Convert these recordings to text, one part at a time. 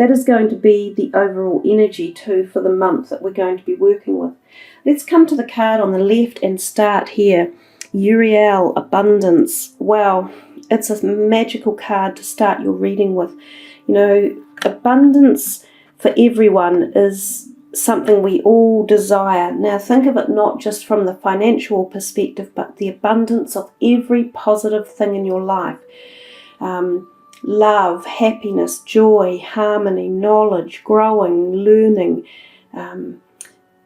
that is going to be the overall energy too for the month that we're going to be working with. Let's come to the card on the left and start here. Uriel, abundance. Wow, it's a magical card to start your reading with. You know, abundance for everyone is something we all desire. Now think of it not just from the financial perspective, but the abundance of every positive thing in your life. Love, happiness, joy, harmony, knowledge, growing, learning,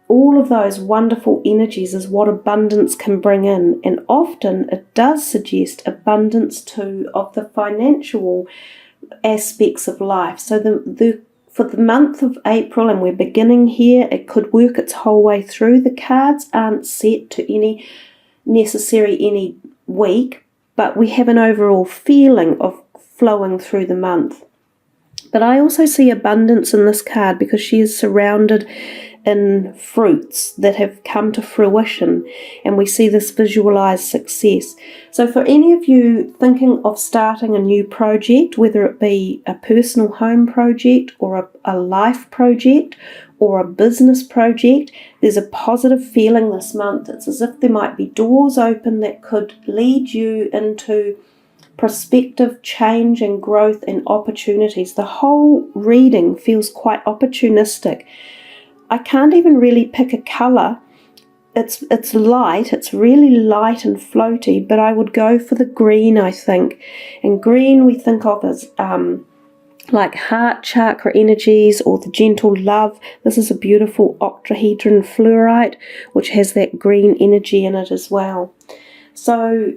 all of those wonderful energies is what abundance can bring in. And often it does suggest abundance too of the financial aspects of life. So for the month of April, and we're beginning here, it could work its whole way through. The cards aren't set to any week, but we have an overall feeling of flowing through the month. But I also see abundance in this card because she is surrounded in fruits that have come to fruition, and we see this visualized success. So for any of you thinking of starting a new project, whether it be a personal home project or a life project or a business project, there's a positive feeling this month. It's as if there might be doors open that could lead you into prospective change and growth and opportunities. The whole reading feels quite opportunistic. I can't even really pick a colour. It's light, it's really light and floaty, but I would go for the green, I think. And green we think of as like heart chakra energies or the gentle love. This is a beautiful octahedron fluorite, which has that green energy in it as well. So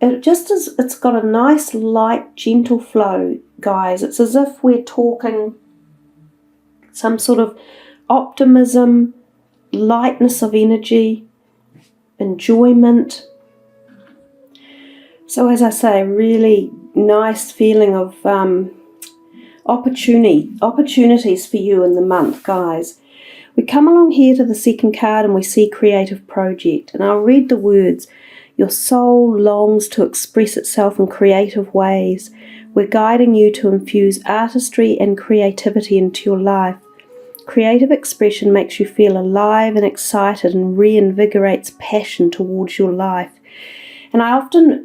it's got a nice light gentle flow, guys. It's as if we're talking some sort of optimism, lightness of energy, enjoyment. So as I say, really nice feeling of opportunities for you in the month, guys. We come along here to the second card and we see creative project, and I'll read the words. Your soul longs to express itself in creative ways. We're guiding you to infuse artistry and creativity into your life. Creative expression makes you feel alive and excited and reinvigorates passion towards your life. And I often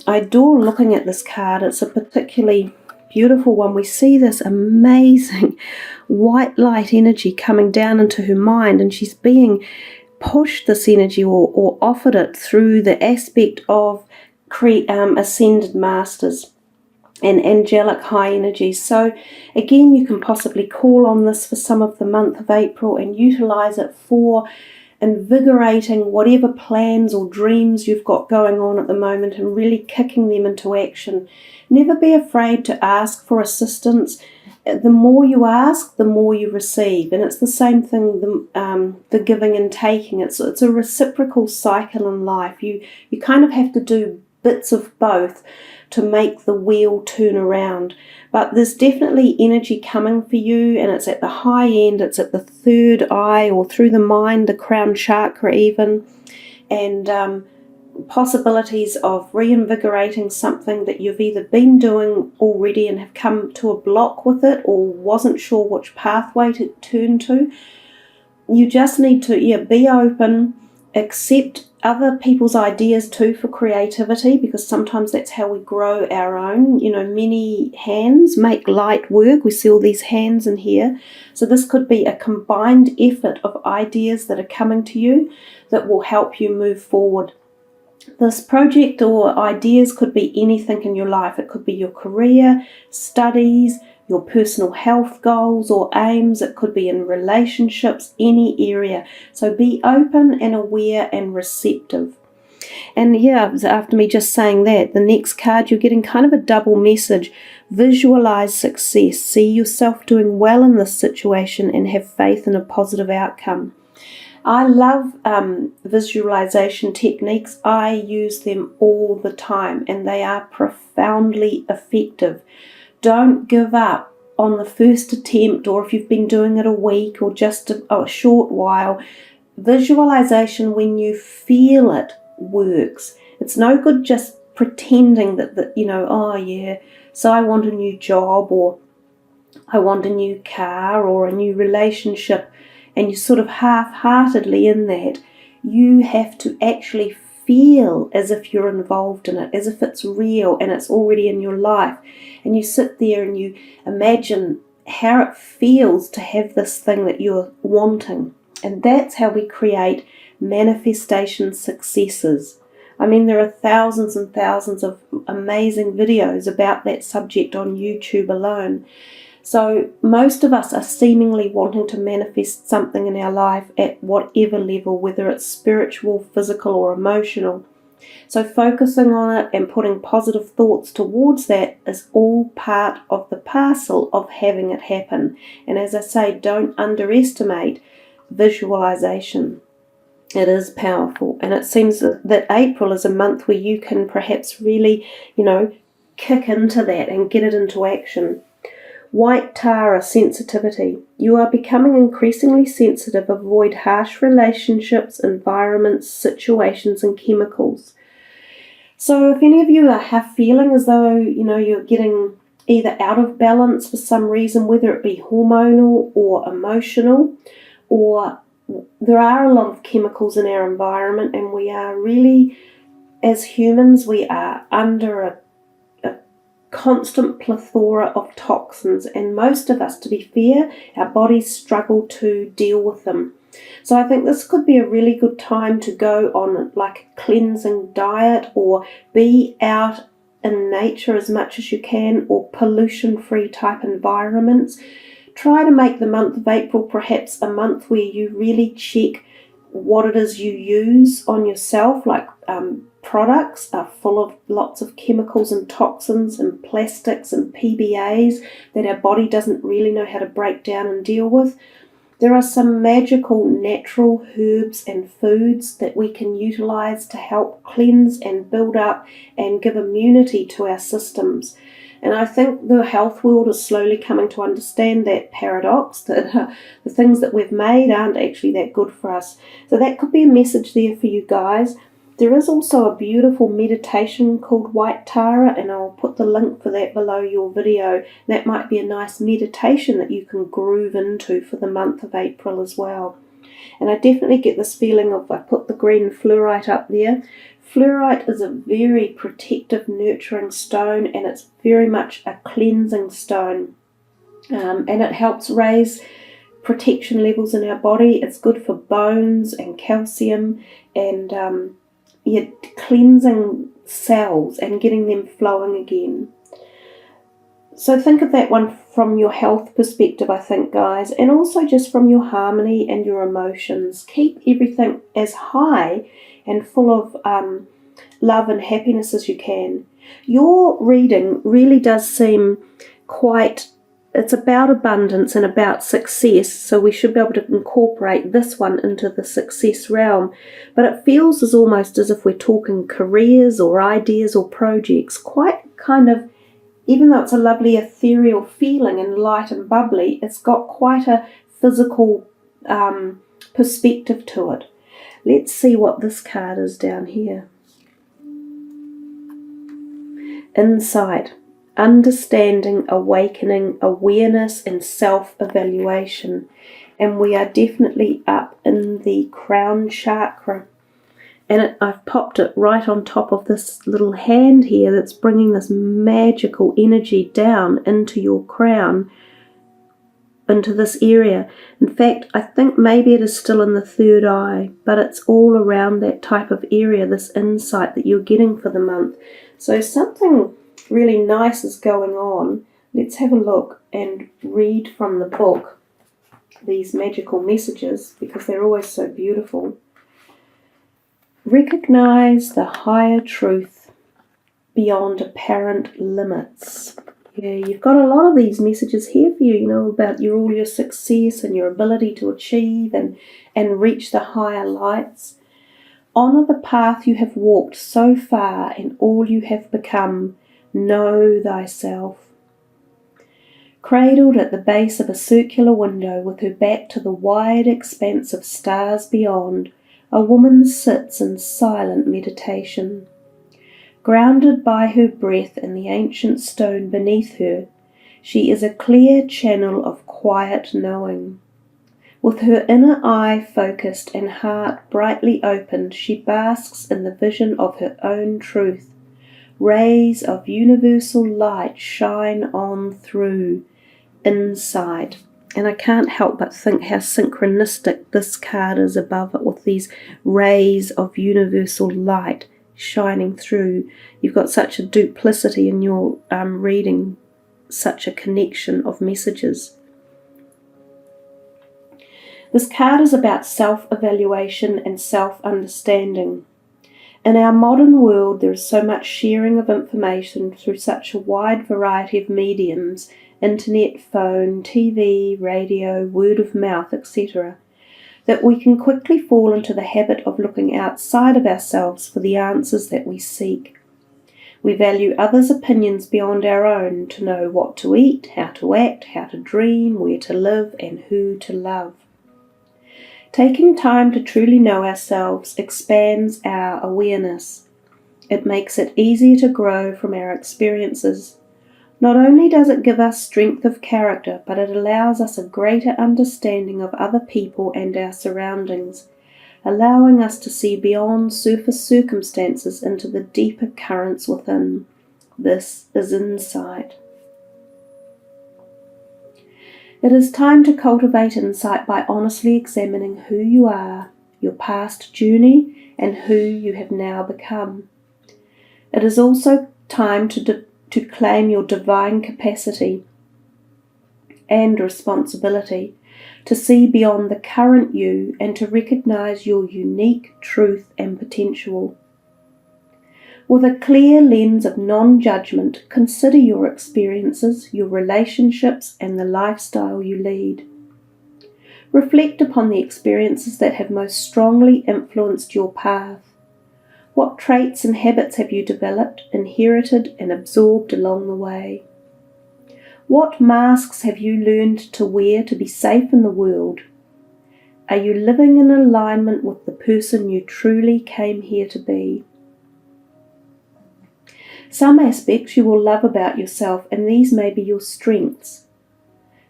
I adore looking at this card. It's a particularly beautiful one. We see this amazing white light energy coming down into her mind, and she's being pushed this energy or offered it through the aspect of ascended masters and angelic high energies. So again, you can possibly call on this for some of the month of April and utilize it for invigorating whatever plans or dreams you've got going on at the moment and really kicking them into action. Never be afraid to ask for assistance. The more you ask, the more you receive, and it's the same thing, the giving and taking. It's a reciprocal cycle in life. You kind of have to do bits of both to make the wheel turn around. But there's definitely energy coming for you, and it's at the high end. It's at the third eye or through the mind, the crown chakra even, and possibilities of reinvigorating something that you've either been doing already and have come to a block with it or wasn't sure which pathway to turn to. You just need to be open, accept other people's ideas too for creativity, because sometimes that's how we grow our own. Many hands make light work. We see all these hands in here. So this could be a combined effort of ideas that are coming to you that will help you move forward. This project or ideas could be anything in your life. It could be your career, studies, your personal health goals or aims. It could be in relationships, any area. So be open and aware and receptive. And after me just saying that, the next card, you're getting kind of a double message. Visualize success. See yourself doing well in this situation and have faith in a positive outcome. I love visualization techniques. I use them all the time, and they are profoundly effective. Don't give up on the first attempt, or if you've been doing it a week or just a short while. Visualization, when you feel it, works. It's no good just pretending that so I want a new job, or I want a new car or a new relationship, and you're sort of half-heartedly in that, you have to actually feel as if you're involved in it, as if it's real and it's already in your life. And you sit there and you imagine how it feels to have this thing that you're wanting. And that's how we create manifestation successes. I mean, there are thousands and thousands of amazing videos about that subject on YouTube alone. So most of us are seemingly wanting to manifest something in our life at whatever level, whether it's spiritual, physical, or emotional. So focusing on it and putting positive thoughts towards that is all part of the parcel of having it happen. And as I say, don't underestimate visualization. It is powerful, and it seems that April is a month where you can perhaps really, kick into that and get it into action. White Tara, sensitivity. You are becoming increasingly sensitive. Avoid harsh relationships, environments, situations, and chemicals. So if any of you are feeling as though, you're getting either out of balance for some reason, whether it be hormonal or emotional, or there are a lot of chemicals in our environment, and we are really, as humans, we are under a constant plethora of toxins, and most of us, to be fair, our bodies struggle to deal with them. So I think this could be a really good time to go on like a cleansing diet, or be out in nature as much as you can, or pollution-free type environments. Try to make the month of April perhaps a month where you really check what it is you use on yourself, like products are full of lots of chemicals and toxins and plastics and PBAs that our body doesn't really know how to break down and deal with. There are some magical natural herbs and foods that we can utilize to help cleanse and build up and give immunity to our systems. And I think the health world is slowly coming to understand that paradox, that the things that we've made aren't actually that good for us. So that could be a message there for you guys. There is also a beautiful meditation called White Tara, and I'll put the link for that below your video. That might be a nice meditation that you can groove into for the month of April as well. And I definitely get this feeling of, I put the green fluorite up there. Fluorite is a very protective, nurturing stone, and it's very much a cleansing stone. And it helps raise protection levels in our body. It's good for bones and calcium, and cleansing cells and getting them flowing again. So think of that one from your health perspective, I think, guys, and also just from your harmony and your emotions. Keep everything as high and full of love and happiness as you can. Your reading really does seem it's about abundance and about success, so we should be able to incorporate this one into the success realm. But it feels almost as if we're talking careers or ideas or projects, quite kind of, even though it's a lovely ethereal feeling and light and bubbly, it's got quite a physical perspective to it. Let's see what this card is down here. Insight. Understanding, awakening, awareness, and self-evaluation. And we are definitely up in the crown chakra. And I've popped it right on top of this little hand here that's bringing this magical energy down into your crown, into this area. In fact, I think maybe it is still in the third eye, but it's all around that type of area, this insight that you're getting for the month. So something really nice is going on. Let's have a look and read from the book these magical messages, because they're always so beautiful. Recognize the higher truth beyond apparent limits. Yeah, you've got a lot of these messages here for you, about all your success and your ability to achieve and reach the higher lights. Honor the path you have walked so far and all you have become. Know thyself. Cradled at the base of a circular window with her back to the wide expanse of stars beyond, a woman sits in silent meditation. Grounded by her breath and the ancient stone beneath her, She is a clear channel of quiet knowing. With her inner eye focused and heart brightly opened, she basks in the vision of her own truth. Rays of universal light shine on through, inside. And I can't help but think how synchronistic this card is above it, with these rays of universal light shining through. You've got such a duplicity in your reading, such a connection of messages. This card is about self-evaluation and self-understanding. In our modern world, there is so much sharing of information through such a wide variety of mediums, internet, phone, TV, radio, word of mouth, etc., that we can quickly fall into the habit of looking outside of ourselves for the answers that we seek. We value others' opinions beyond our own to know what to eat, how to act, how to dream, where to live, and who to love. Taking time to truly know ourselves expands our awareness. It makes it easier to grow from our experiences. Not only does it give us strength of character, but it allows us a greater understanding of other people and our surroundings, allowing us to see beyond surface circumstances into the deeper currents within. This is insight. It is time to cultivate insight by honestly examining who you are, your past journey, and who you have now become. It is also time to claim your divine capacity and responsibility, to see beyond the current you and to recognize your unique truth and potential. With a clear lens of non-judgment, consider your experiences, your relationships, and the lifestyle you lead. Reflect upon the experiences that have most strongly influenced your path. What traits and habits have you developed, inherited, and absorbed along the way? What masks have you learned to wear to be safe in the world? Are you living in alignment with the person you truly came here to be? Some aspects you will love about yourself, and these may be your strengths.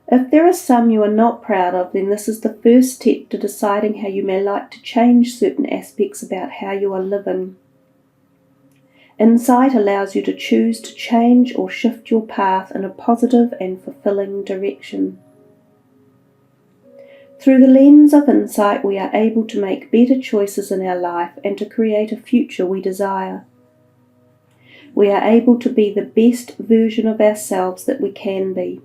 If there are some you are not proud of, then this is the first step to deciding how you may like to change certain aspects about how you are living. Insight allows you to choose to change or shift your path in a positive and fulfilling direction. Through the lens of insight, we are able to make better choices in our life and to create a future we desire. We are able to be the best version of ourselves that we can be.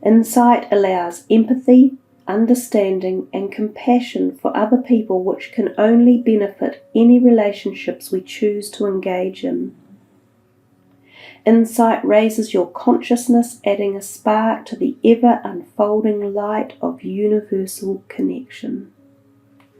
Insight allows empathy, understanding, and compassion for other people, which can only benefit any relationships we choose to engage in. Insight raises your consciousness, adding a spark to the ever-unfolding light of universal connection.